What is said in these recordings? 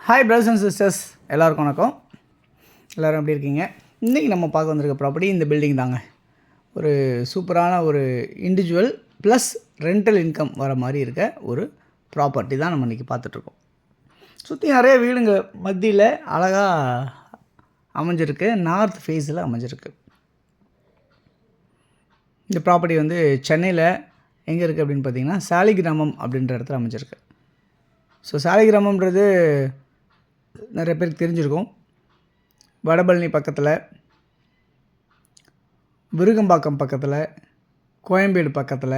Hi brothers and sisters, எல்லாருக்கும் வணக்கம். எல்லோரும் எப்படி இருக்கீங்க? இன்றைக்கி நம்ம பார்க்க வந்திருக்க ப்ராப்பர்ட்டி இந்த பில்டிங் தாங்க. ஒரு சூப்பரான ஒரு இண்டிவிஜுவல் ப்ளஸ் ரெண்டல் இன்கம் வர மாதிரி இருக்க ஒரு ப்ராப்பர்ட்டி தான் நம்ம இன்றைக்கி பார்த்துட்ருக்கோம். சுற்றி நிறைய வீடுங்க மத்தியில் அழகாக அமைஞ்சிருக்கு, நார்த் ஃபேஸில் அமைஞ்சிருக்கு. இந்த ப்ராப்பர்ட்டி வந்து சென்னையில் எங்கே இருக்குது அப்படின்னு பார்த்தீங்கன்னா சாலிகிராமம் அப்படின்ற இடத்துல அமைஞ்சிருக்கு. ஸோ சாலிகிராமம்ன்றது நிறைய பேருக்கு தெரிஞ்சிருக்கும். வடபழனி பக்கத்தில், விருகம்பாக்கம் பக்கத்தில், கோயம்பேடு பக்கத்தில்,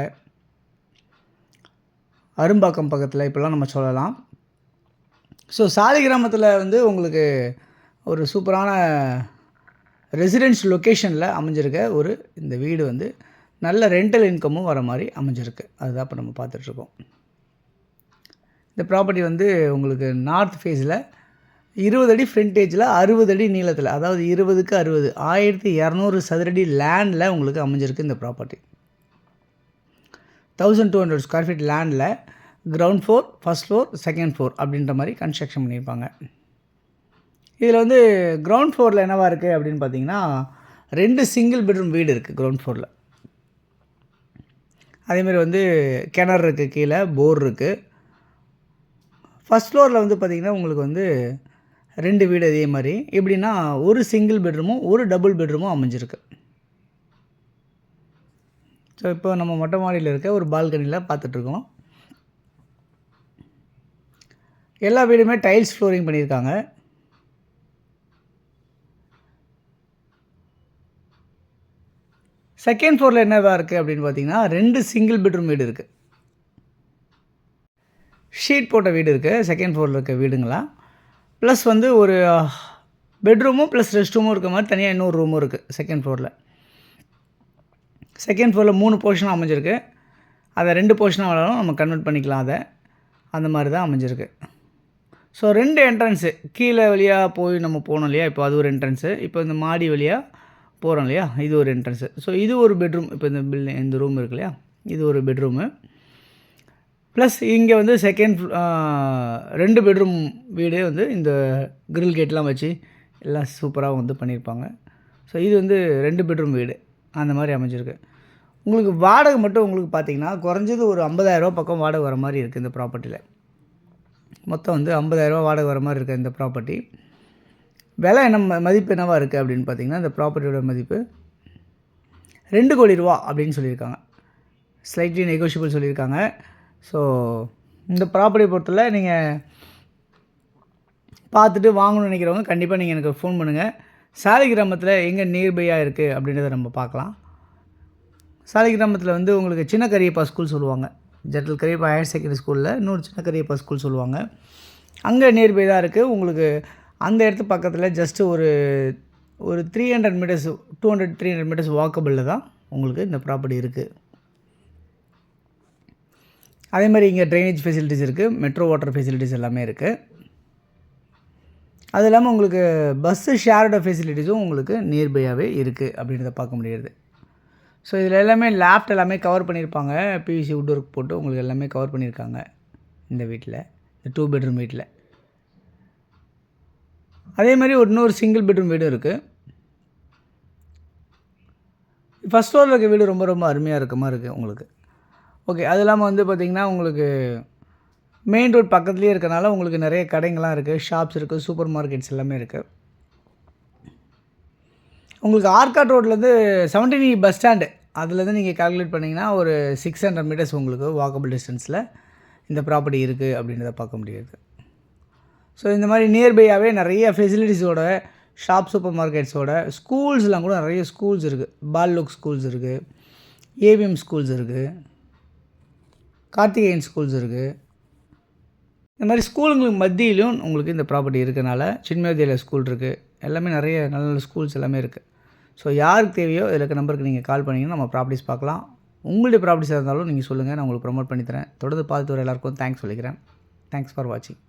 அரும்பாக்கம் பக்கத்தில் இப்படிலாம் நம்ம சொல்லலாம். ஸோ சாலிகிராமத்தில் வந்து உங்களுக்கு ஒரு சூப்பரான ரெசிடென்ஸ் லொக்கேஷனில் அமைஞ்சிருக்க ஒரு இந்த வீடு வந்து நல்ல ரெண்டல் இன்கமும் வர மாதிரி அமைஞ்சிருக்கு. அதுதான் இப்போ நம்ம பார்த்துட்ருக்கோம். இந்த ப்ராப்பர்ட்டி வந்து உங்களுக்கு நார்த் ஃபேஸில் 20 அடி ஃப்ரண்டேஜில் 60 அடி நீளத்தில், அதாவது 20க்கு 60 1200 சதுரடி லேண்டில் உங்களுக்கு அமைஞ்சிருக்கு இந்த ப்ராப்பர்ட்டி. 1200 ஸ்கொயர் ஃபீட் லேண்டில் ground floor, first floor, second floor அப்படின்ற மாதிரி கன்ஸ்ட்ரக்ஷன் பண்ணியிருப்பாங்க. இதில் வந்து கிரவுண்ட் ஃப்ளோரில் என்னவாக இருக்குது அப்படின்னு பார்த்தீங்கன்னா 2 சிங்கிள் பெட்ரூம் வீடு இருக்குது கிரவுண்ட் ஃப்ளோரில். அதேமாதிரி வந்து கிணறு இருக்குது, கீழே போர் இருக்குது. ஃபஸ்ட் ஃப்ளோரில் வந்து பார்த்திங்கன்னா உங்களுக்கு வந்து 2 வீடு அதே மாதிரி. எப்படின்னா ஒரு சிங்கிள் பெட்ரூமும் ஒரு டபுள் பெட்ரூமும் அமைஞ்சிருக்கு. ஸோ இப்போ நம்ம மொட்டை மாடியில் இருக்க ஒரு பால்கனியில் பார்த்துட்ருக்கோம். எல்லா வீடுமே டைல்ஸ் ஃப்ளோரிங் பண்ணியிருக்காங்க. செகண்ட் ஃப்ளோரில் என்னவா இருக்குது அப்படின்னு பார்த்தீங்கன்னா 2 சிங்கிள் பெட்ரூம் வீடு இருக்குது. ஷீட் போட்ட வீடு இருக்குது செகண்ட் ஃப்ளோரில் இருக்க வீடுங்களா. ப்ளஸ் வந்து ஒரு பெட்ரூமும் ப்ளஸ் ரெஸ்ட் ரூமும் இருக்க மாதிரி தனியாக இன்னொரு ரூமும் இருக்குது செகண்ட் ஃப்ளோரில். செகண்ட் ஃப்ளோரில் 3 போர்ஷனாக அமைஞ்சிருக்கு. அதை 2 போர்ஷனாக வேணாலும் நம்ம கன்வெர்ட் பண்ணிக்கலாம். அதை அந்த மாதிரி தான் அமைஞ்சிருக்கு. ஸோ 2 என்ட்ரன்ஸு கீழே வழியாக போய் நம்ம போனோம் இல்லையா, இப்போ அது ஒரு என்ட்ரன்ஸு. இப்போ இந்த மாடி வழியாக போகிறோம் இல்லையா, இது ஒரு என்ட்ரன்ஸு. ஸோ இது ஒரு பெட்ரூம். இப்போ இந்த ரூம் இருக்கு இல்லையா, இது ஒரு பெட்ரூமு. ப்ளஸ் இங்கே வந்து 2 பெட்ரூம் வீடே வந்து இந்த கிரில் கேட்லாம் வச்சு எல்லாம் சூப்பராக வந்து பண்ணியிருப்பாங்க. ஸோ இது வந்து 2 பெட்ரூம் வீடு அந்த மாதிரி அமைஞ்சிருக்கு. உங்களுக்கு வாடகை மட்டும் உங்களுக்கு பார்த்திங்கன்னா குறைஞ்சது ஒரு 50,000 பக்கம் வாடகை வர மாதிரி இருக்குது இந்த ப்ராப்பர்ட்டியில். மொத்தம் வந்து 50,000 வாடகை வர மாதிரி இருக்குது இந்த ப்ராப்பர்ட்டி. விலை என்ன மதிப்பு என்னவாக இருக்குது அப்படின்னு பார்த்திங்கன்னா இந்த ப்ராப்பர்ட்டியோட மதிப்பு 2 கோடி ரூபா அப்படின்னு சொல்லியிருக்காங்க. ஸ்லைட்லி நெகோஷியபிள் சொல்லியிருக்காங்க. ஸோ இந்த ப்ராப்பர்ட்டியை பொறுத்தவரை நீங்கள் பார்த்துட்டு வாங்கணும்னு நினைக்கிறவங்க கண்டிப்பாக நீங்கள் எனக்கு ஃபோன் பண்ணுங்கள். சாலிகிராமத்தில் எங்கே நியர்பையாக இருக்குது அப்படின்றத நம்ம பார்க்கலாம். சாலிகிராமத்தில் வந்து உங்களுக்கு சின்ன கரியப்பா ஸ்கூல் சொல்லுவாங்க. ஜெனரல் கரியப்பா ஹையர் செகண்டரி ஸ்கூலில் இன்னொரு சின்ன கரியப்பா ஸ்கூல் சொல்லுவாங்க. அங்கே நியர்பை தான் இருக்குது. உங்களுக்கு அந்த இடத்து பக்கத்தில் ஜஸ்ட்டு ஒரு 300 மீட்டர்ஸ் 200-300 மீட்டர்ஸ் வாக்கபிளில் தான் உங்களுக்கு இந்த ப்ராப்பர்ட்டி இருக்குது. அதே மாதிரி இங்கே ட்ரைனேஜ் ஃபெசிலிட்டிஸ் இருக்குது, மெட்ரோ வாட்டர் ஃபெசிலிட்டிஸ் எல்லாமே இருக்குது. அது இல்லாமல் உங்களுக்கு பஸ்ஸு ஷேரோட ஃபெசிலிட்டிஸும் உங்களுக்கு நியர்பையாகவே இருக்குது அப்படின்றத பார்க்க முடியாது. ஸோ இதில் எல்லாமே லேப்ட் எல்லாமே கவர் பண்ணியிருப்பாங்க. பிவிசி வுட் ஒர்க் போட்டு உங்களுக்கு எல்லாமே கவர் பண்ணியிருக்காங்க இந்த வீட்டில், இந்த 2 பெட்ரூம் வீட்டில். அதே மாதிரி இன்னொரு சிங்கிள் பெட்ரூம் வீடும் இருக்குது. ஃபஸ்ட் ஃப்ளோரில் இருக்க வீடு ரொம்ப ரொம்ப அருமையாக இருக்க மாதிரி இருக்குது உங்களுக்கு. ஓகே, அது இல்லாமல் வந்து பார்த்திங்கன்னா உங்களுக்கு மெயின் ரோட் பக்கத்துலேயே இருக்கனால உங்களுக்கு நிறைய கடைங்கள்லாம் இருக்குது, ஷாப்ஸ் இருக்குது, சூப்பர் மார்க்கெட்ஸ் எல்லாமே இருக்குது. உங்களுக்கு ஆர்காட் ரோட்லேருந்து 17 பஸ் ஸ்டாண்டு அதுலேருந்து நீங்கள் கால்குலேட் பண்ணிங்கன்னா ஒரு 600 மீட்டர்ஸ் உங்களுக்கு வாக்கபிள் டிஸ்டன்ஸில் இந்த ப்ராப்பர்ட்டி இருக்குது அப்படின்றத பார்க்க முடியாது. ஸோ இந்த மாதிரி நியர்பையாகவே நிறைய ஃபெசிலிட்டிஸோட ஷாப், சூப்பர் மார்க்கெட்ஸோட, ஸ்கூல்ஸ்லாம் கூட நிறைய ஸ்கூல்ஸ் இருக்குது. பால்லோக் ஸ்கூல்ஸ் இருக்குது, ஏவிஎம் ஸ்கூல்ஸ் இருக்குது, கார்த்திகேயன் ஸ்கூல்ஸ் இருக்குது. இந்த மாதிரி ஸ்கூலுங்களுக்கு மத்தியிலும் உங்களுக்கு இந்த ப்ராப்பர்ட்டி இருக்கனால சின்மயோதயா ஸ்கூல் இருக்குது. எல்லாமே நிறைய நல்ல நல்ல ஸ்கூல்ஸ் எல்லாமே இருக்குது. ஸோ யாருக்கு தேவையோ இதில் இருக்க நம்பருக்கு நீங்கள் கால் பண்ணிங்கன்னா நம்ம ப்ராப்பர்ட்டிஸ் பார்க்கலாம். உங்களுடைய ப்ராப்பர்ட்டிஸாக இருந்தாலும் நீங்கள் சொல்லுங்கள், நான் உங்களுக்கு ப்ரொமோட் பண்ணித்தரேன். தொடர்ந்து பார்த்து வர எல்லாருக்கும் தேங்க்ஸ் சொல்லிக்கிறேன். தேங்க்ஸ் ஃபார் வாட்சிங்.